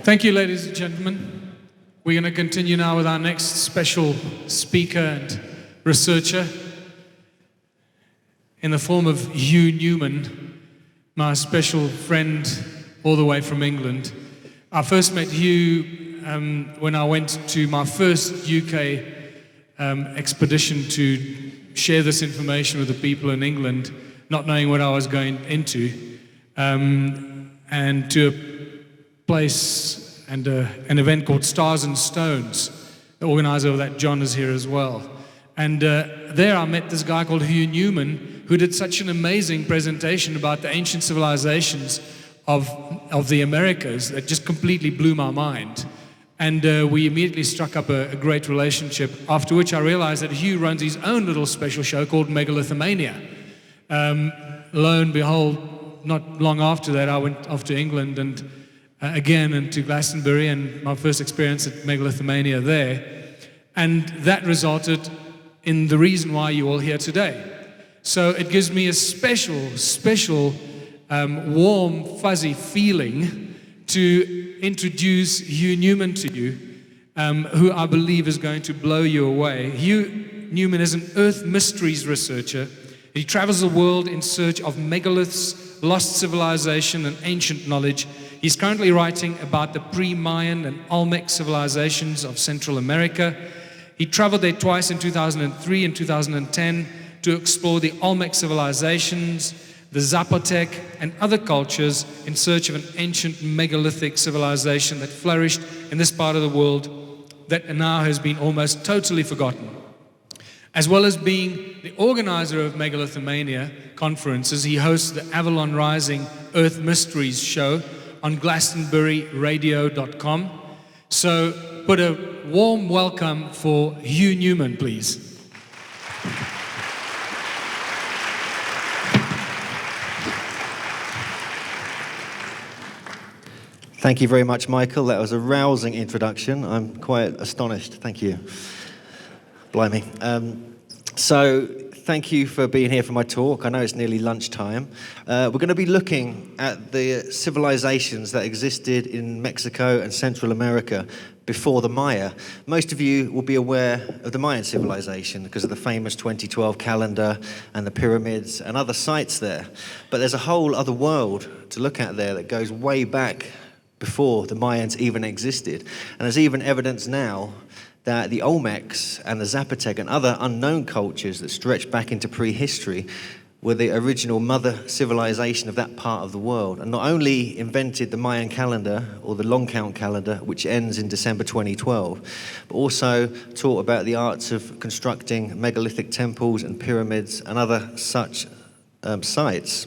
Thank you, ladies and gentlemen. We're going to continue now with our next special speaker and researcher in the form of Hugh Newman, my special friend all the way from England. I first met Hugh when I went to my first UK expedition to share this information with the people in England, not knowing what I was going into, and to a place and an event called Stars and Stones. The organizer of that, John, is here as well. And there I met this guy called Hugh Newman, who did such an amazing presentation about the ancient civilizations of the Americas that just completely blew my mind. And we immediately struck up a great relationship, after which I realized that Hugh runs his own little special show called Megalithomania. Lo and behold, not long after that, I went off to England and again and to Glastonbury, and my first experience at Megalithomania there. And that resulted in the reason why you're all here today. So it gives me a special, warm, fuzzy feeling to introduce Hugh Newman to you, who I believe is going to blow you away. Hugh Newman is an Earth Mysteries researcher. He travels the world in search of megaliths, lost civilization, and ancient knowledge. He's currently writing about the pre-Mayan and Olmec civilizations of Central America. He traveled there twice in 2003 and 2010 to explore the Olmec civilizations, the Zapotec, and other cultures in search of an ancient megalithic civilization that flourished in this part of the world that now has been almost totally forgotten. As well as being the organizer of Megalithomania conferences, he hosts the Avalon Rising Earth Mysteries show on glastonburyradio.com. So put a warm welcome for Hugh Newman, please. Thank you very much, Michael. That was a rousing introduction. I'm quite astonished. Thank you. Blimey. So thank you for being here for my talk. I know it's nearly lunchtime. We're going to be looking at the civilizations that existed in Mexico and Central America before the Maya. Most of you will be aware of the Mayan civilization because of the famous 2012 calendar and the pyramids and other sites there. But there's a whole other world to look at there that goes way back before the Mayans even existed. And there's even evidence now that the Olmecs and the Zapotec and other unknown cultures that stretch back into prehistory were the original mother civilization of that part of the world, and not only invented the Mayan calendar, or the long count calendar, which ends in December 2012, but also taught about the arts of constructing megalithic temples and pyramids and other such sites.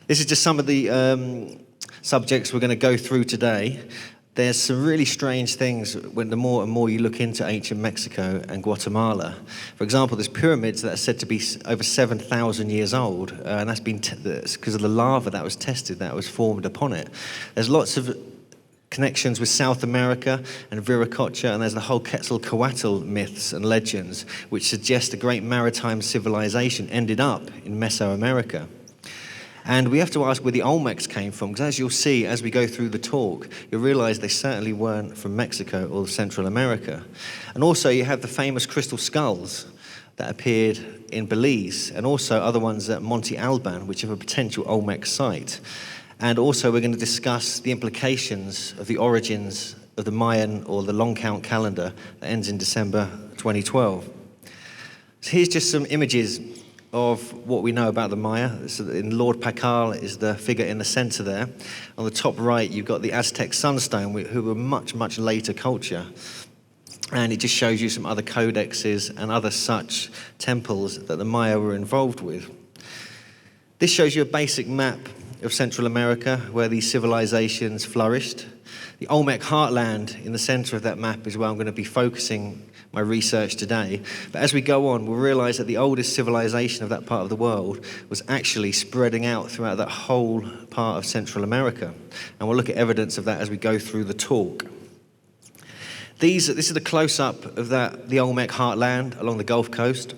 This is just some of the subjects we're going to go through today. There's some really strange things when the more and more you look into ancient Mexico and Guatemala. For example, there's pyramids that are said to be over 7,000 years old, and that's been because of the lava that was tested, that was formed upon it. There's lots of connections with South America and Viracocha, and there's the whole Quetzalcoatl myths and legends, which suggest a great maritime civilization ended up in Mesoamerica. And we have to ask where the Olmecs came from, because as you'll see as we go through the talk, you'll realize they certainly weren't from Mexico or Central America. And also you have the famous crystal skulls that appeared in Belize, and also other ones at Monte Alban, which have a potential Olmec site. And also we're going to discuss the implications of the origins of the Mayan or the long count calendar that ends in December 2012. So here's just some images of what we know about the Maya. So in Lord Pakal is the figure in the center there. On the top right, you've got the Aztec sunstone, who were much, much later culture. And it just shows you some other codexes and other such temples that the Maya were involved with. This shows you a basic map of Central America where these civilizations flourished. The Olmec heartland in the center of that map is where I'm going to be focusing my research today. But as we go on, we'll realize that the oldest civilization of that part of the world was actually spreading out throughout that whole part of Central America. And we'll look at evidence of that as we go through the talk. This is a close-up of the Olmec heartland along the Gulf Coast.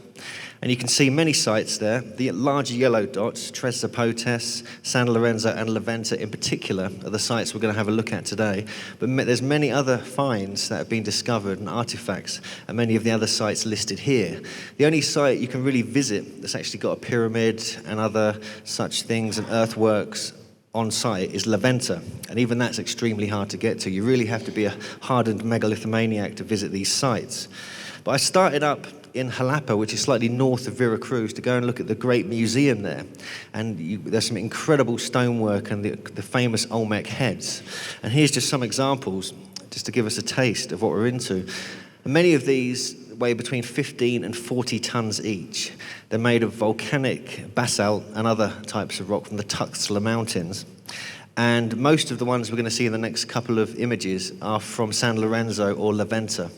And you can see many sites there. The larger yellow dots, Tres Zapotec, San Lorenzo and La Venta in particular, are the sites we're going to have a look at today. But there's many other finds that have been discovered and artifacts at many of the other sites listed here. The only site you can really visit that's actually got a pyramid and other such things and earthworks on site is La Venta, and even that's extremely hard to get to. You really have to be a hardened megalithomaniac to visit these sites. But I started up in Xalapa, which is slightly north of Veracruz, to go and look at the great museum there. And there's some incredible stonework and the famous Olmec Heads. And here's just some examples, just to give us a taste of what we're into. And many of these weigh between 15 and 40 tons each. They're made of volcanic basalt and other types of rock from the Tuxtla Mountains. And most of the ones we're going to see in the next couple of images are from San Lorenzo or La Venta.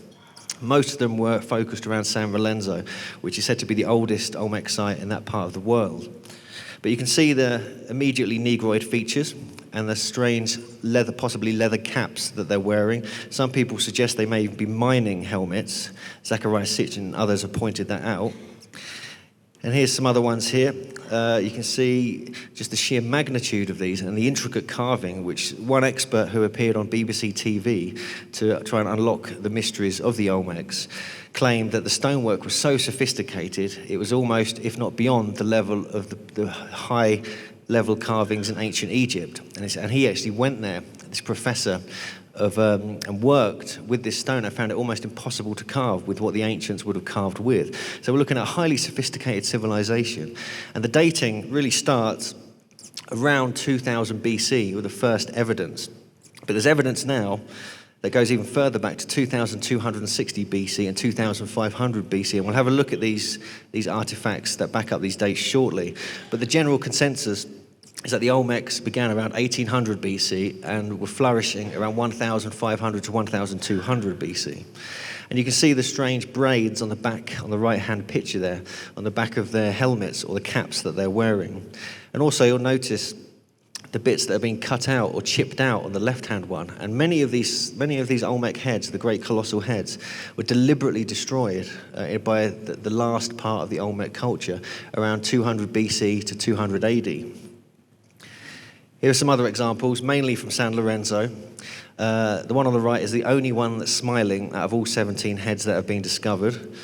Most of them were focused around San Lorenzo, which is said to be the oldest Olmec site in that part of the world. But you can see the immediately negroid features and the strange leather, possibly leather caps that they're wearing. Some people suggest they may be mining helmets. Zachariah Sitchin and others have pointed that out. And here's some other ones here. You can see just the sheer magnitude of these and the intricate carving, which one expert who appeared on BBC TV to try and unlock the mysteries of the Olmecs claimed that the stonework was so sophisticated, it was almost, if not beyond, the level of the high-level carvings in ancient Egypt. And he actually went there, this professor, and worked with this stone. I found it almost impossible to carve with what the ancients would have carved with. So we're looking at a highly sophisticated civilization. And the dating really starts around 2000 BC with the first evidence. But there's evidence now that goes even further back to 2260 BC and 2500 BC. And we'll have a look at these artifacts that back up these dates shortly. But the general consensus is that the Olmecs began around 1800 BC and were flourishing around 1500 to 1200 BC. And you can see the strange braids on the back, on the right-hand picture there, on the back of their helmets or the caps that they're wearing. And also you'll notice the bits that have been cut out or chipped out on the left-hand one. And many of these Olmec heads, the great colossal heads, were deliberately destroyed by the last part of the Olmec culture around 200 BC to 200 AD. Here are some other examples, mainly from San Lorenzo. The one on the right is the only one that's smiling out of all 17 heads that have been discovered.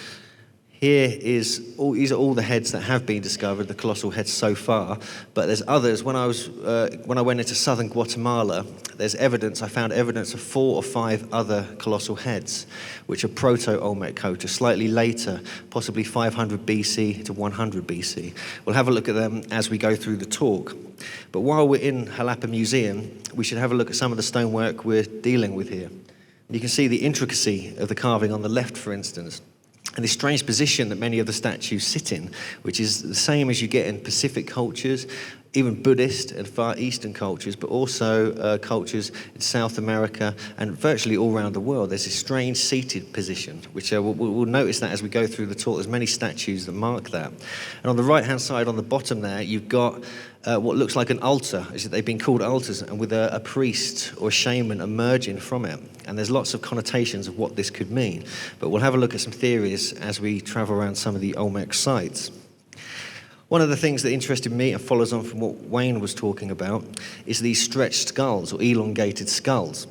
These are all the heads that have been discovered, the colossal heads so far. But there's others. When I went into southern Guatemala, I found evidence of 4 or 5 other colossal heads, which are proto-Olmec culture, slightly later, possibly 500 BC to 100 BC. We'll have a look at them as we go through the talk. But while we're in Xalapa Museum, we should have a look at some of the stonework we're dealing with here. You can see the intricacy of the carving on the left, for instance, and this strange position that many of the statues sit in, which is the same as you get in Pacific cultures, even Buddhist and Far Eastern cultures, but also cultures in South America and virtually all around the world. There's this strange seated position, which we'll notice that as we go through the talk. There's many statues that mark that. And on the right-hand side, on the bottom there, you've got what looks like an altar. They've been called altars, and with a priest or a shaman emerging from it. And there's lots of connotations of what this could mean. But we'll have a look at some theories as we travel around some of the Olmec sites. One of the things that interested me and follows on from what Wayne was talking about is these stretched skulls or elongated skulls.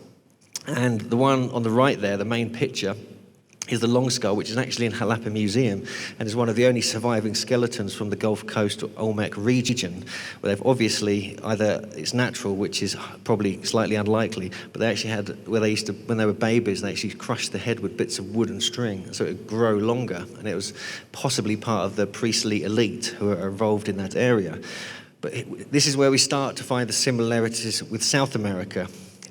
And the one on the right there, the main picture, is the long skull, which is actually in Xalapa Museum and is one of the only surviving skeletons from the Gulf Coast Olmec region, where they've obviously it's natural, which is probably slightly unlikely, but they actually had, when they were babies, they actually crushed the head with bits of wood and string so it would grow longer, and it was possibly part of the priestly elite who are involved in that area. But this is where we start to find the similarities with South America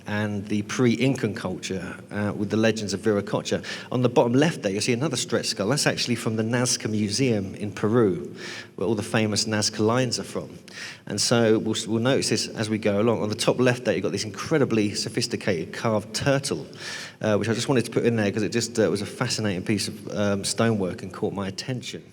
and the pre-Incan culture with the legends of Viracocha. On the bottom left there, you'll see another stretched skull. That's actually from the Nazca Museum in Peru, where all the famous Nazca lines are from. And so we'll notice this as we go along. On the top left there, you've got this incredibly sophisticated carved turtle, which I just wanted to put in there because it just was a fascinating piece of stonework and caught my attention.